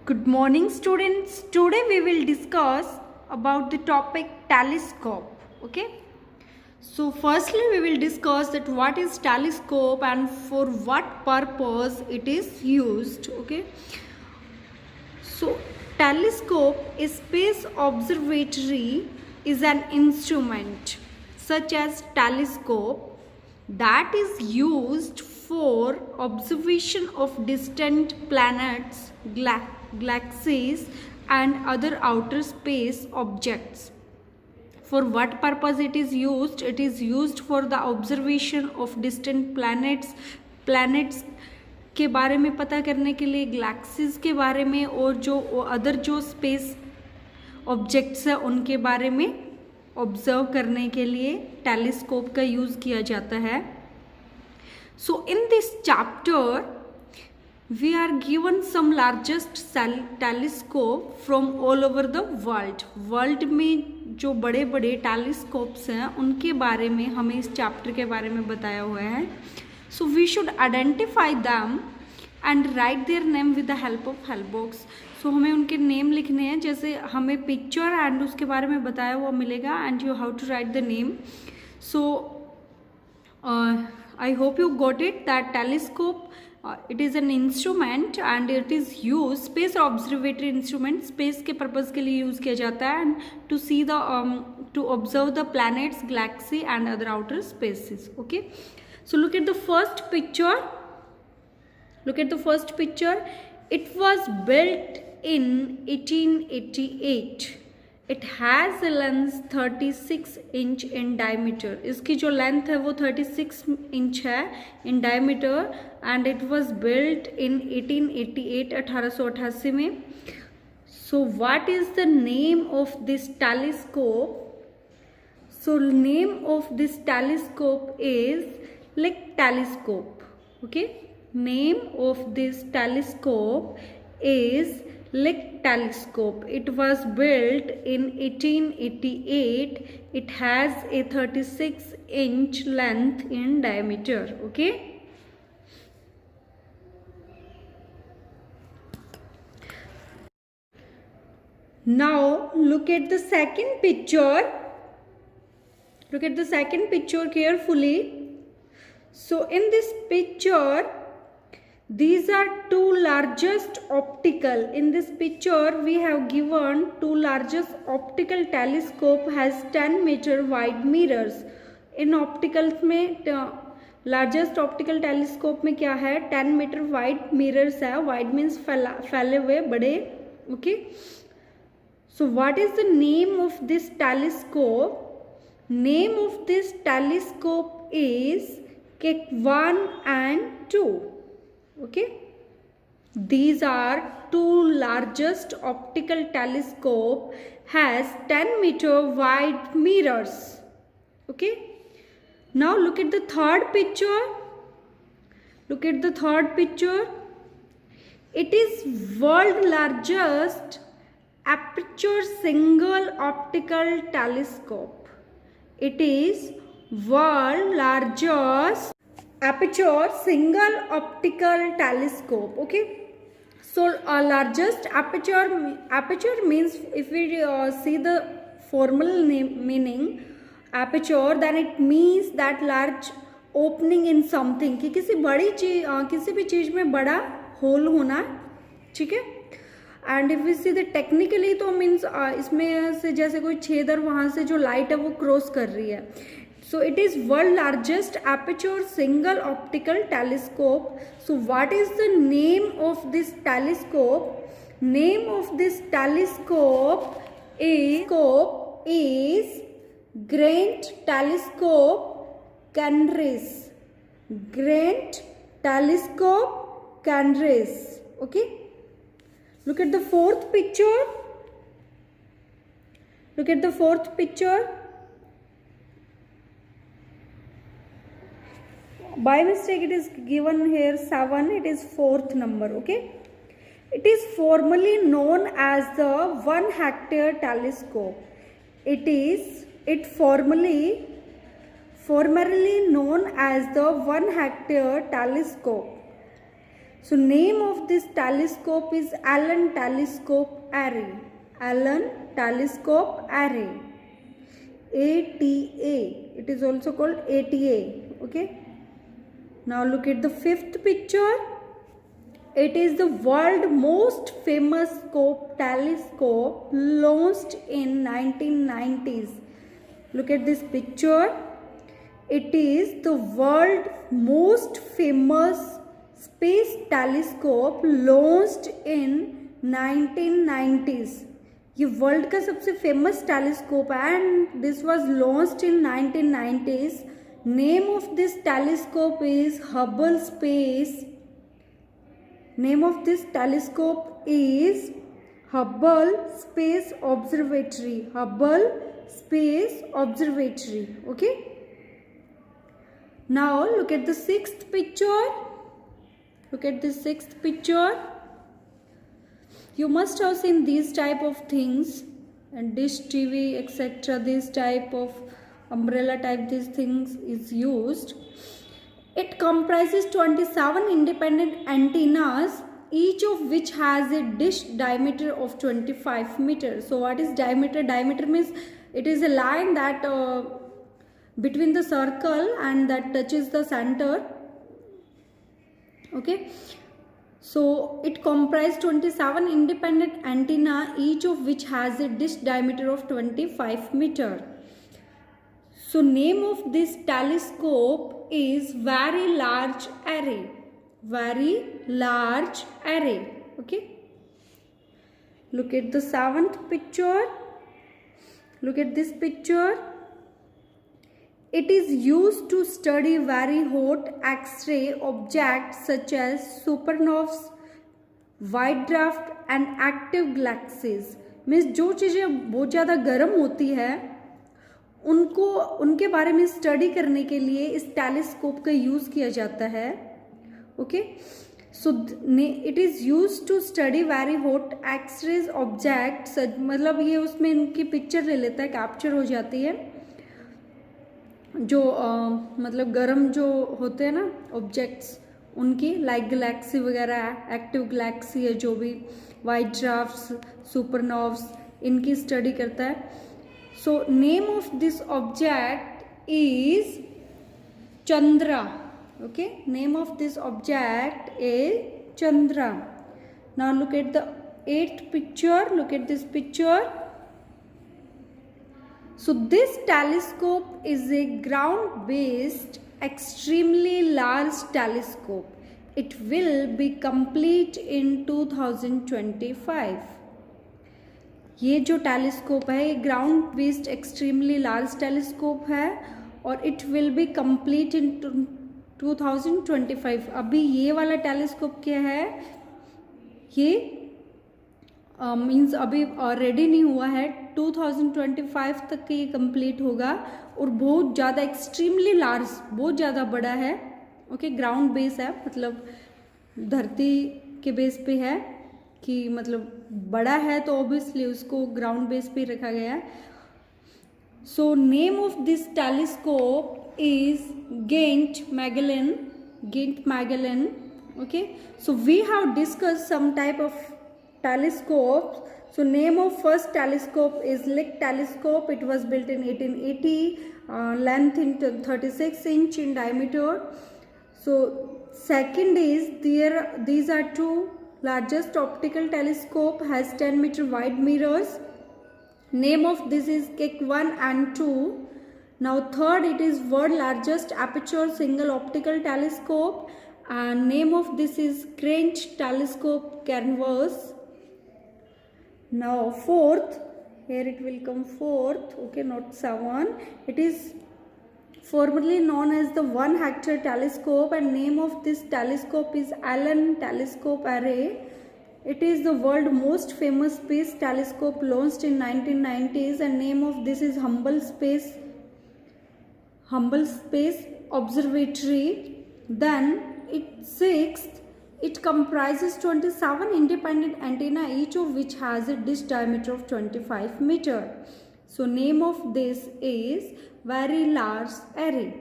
Good morning students. Today we will discuss about the topic telescope. Okay. So firstly we will discuss that what is telescope and for what purpose it is used. Okay. So telescope, a space observatory, is an instrument such as telescope that is used for observation of distant planets, galaxies and other outer space objects. For what purpose it is used? It is used for the observation of distant planets के बारे में पता करने के लिए, galaxies के बारे में और जो अदर जो स्पेस ऑब्जेक्ट्स है उनके बारे में ऑब्जर्व करने के लिए टेलीस्कोप का यूज़ किया जाता है. So in this chapter we are given some largest telescope from all over the world. World में जो बड़े बड़े टेलीस्कोप्स हैं उनके बारे में हमें इस चैप्टर के बारे में बताया हुआ है. So we should identify them and write their name with the help of help box. सो हमें उनके नेम लिखने हैं, जैसे हमें पिक्चर एंड उसके बारे में बताया हुआ मिलेगा and you how to write the name. So I hope you got it that telescope it is an instrument and it is used space observatory instrument, space के purpose के लिए use किया जाता है and to see the to observe the planets, galaxy and other outer spaces. Okay, so look at the first picture. Look at the first picture. It was built in 1888. It has a length 36 inch in diameter. इसकी जो length है वो 36 inch है in diameter and it was built in 1888 1888 में. So what is the name of this telescope? So name of this telescope is Lick telescope. Okay, name of this telescope is Lick telescope. It was built in 1888. It has a 36 inch length in diameter. Okay. Now look at the second picture. Look at the second picture carefully. So in this picture, these are two largest optical. In this picture we have given two largest optical telescope has 10 meter wide mirrors. In opticals में largest optical telescope में क्या है, 10 metre wide mirrors है. Wide means फैले हुए बड़े. Okay, so what is the name of this telescope? Name of this telescope is Keck 1 and 2. Okay, these are two largest optical telescope has 10 meter wide mirrors. Okay, now look at the third picture. Look at the third picture. It is world largest aperture single optical telescope. It is world largest aperture single optical telescope. Okay, so largest aperture means if we see the formal meaning aperture, then it means that large opening in something, कि किसी बड़ी चीज किसी भी चीज में बड़ा whole होना. ठीक है, and if we see the technically तो मीन्स इसमें से जैसे कोई छेदर वहाँ से जो लाइट है वो क्रॉस कर रही है. So it is world largest aperture single optical telescope. So what is the name of this telescope? Name of this telescope is Grant Telescope Canaris. Grant Telescope Canaris. Okay. Look at the fourth picture. Look at the fourth picture. By mistake it is given here 7. It is fourth number. Okay, it is formally known as the 1 hectare telescope. It formerly known as the 1 hectare telescope. So name of this telescope is Allen Telescope Array. Allen Telescope Array. ATA. It is also called ATA. Okay. Now look at the fifth picture. It is the world most famous telescope launched in 1990s. Look at this picture. It is the world most famous space telescope launched in 1990s. ये world का सबसे famous telescope है and this was launched in 1990s. Name of this telescope is Hubble space. Name of this telescope is Hubble space observatory. Hubble space observatory. Okay. Now look at the sixth picture. Look at the sixth picture. You must have seen these type of things and dish TV etc. This type of umbrella type these things is used. It comprises 27 independent antennas, each of which has a dish diameter of 25 meters. So what is diameter? Diameter means it is a line that between the circle and that touches the center. Okay, so it comprises 27 independent antenna, each of which has a dish diameter of 25 meter. So name of this telescope is Very Large Array. Very Large Array. Okay, look at the seventh picture. Look at this picture. It is used to study very hot X-ray objects such as supernovas, white dwarf and active galaxies. Means जो चीज़ें बहुत ज़्यादा गर्म होती है उनको उनके बारे में स्टडी करने के लिए इस टेलीस्कोप का यूज़ किया जाता है. Okay. So it is use to study very hot x-rays objects. मतलब ये उसमें इनकी पिक्चर ले लेता है, कैप्चर हो जाती है. जो मतलब गर्म जो होते हैं ना ऑब्जेक्ट्स उनकी, लाइक गैलेक्सी वगैरह, एक्टिव गैलेक्सी है जो भी, वाइट ड्राफ्ट्स, सुपरनोव्स, इनकी स्टडी करता है. So name of this object is Chandra. Okay, name of this object is Chandra. Now look at the eighth picture. Look at this picture. So this telescope is a ground-based, extremely large telescope. It will be complete in 2025. ये जो telescope है ये ground based extremely large telescope है और it will be complete in 2025. अभी ये वाला telescope क्या है, ये मीन्स अभी रेडी नहीं हुआ है. 2025 तक ये कंप्लीट होगा और बहुत ज़्यादा एक्सट्रीमली लार्ज, बहुत ज़्यादा बड़ा है. ओके, ग्राउंड बेस है, मतलब धरती के बेस पे है कि मतलब बड़ा है तो ऑब्वियसली उसको ग्राउंड बेस पे रखा गया है. So name of this telescope is giant Magellan. Giant Magellan. Okay, so we have discuss some type of telescopes. So name of first telescope is Lick telescope. It was built in 1880. Length in 36 inch in diameter. So second is these are two largest optical telescope, has 10 meter wide mirrors. Name of this is Keck 1 and 2. Now third, it is world largest aperture single optical telescope and name of this is Greenwich telescope canvas. Now fourth, here it will come fourth. Okay, not 7. It is formerly known as the 1 hectare telescope and name of this telescope is Allen Telescope Array. It is the world most famous space telescope launched in 1990s and name of this is Hubble Space Observatory. Then sixth, it comprises 27 independent antenna, each of which has a dish diameter of 25 meter. So name of this is Very Large Array.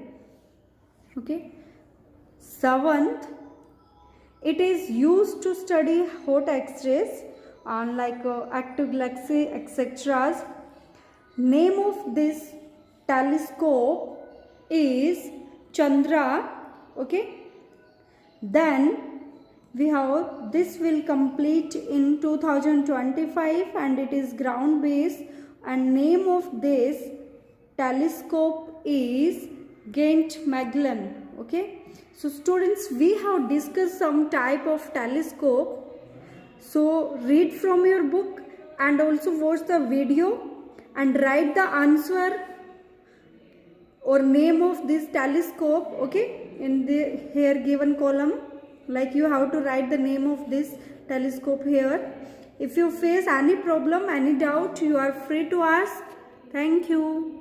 Okay. Seventh, It is used to study hot X-rays and active galaxy, etc. Name of this telescope is Chandra. Okay. Then we have this will complete in 2025 and it is ground based, and name of this telescope is Ghent Magellan. Okay. So students, we have discussed some type of telescope. So read from your book and also watch the video and write the answer or name of this telescope, okay, in the here given column. Like you have to write the name of this telescope here. If you face any problem, any doubt, you are free to ask. Thank you.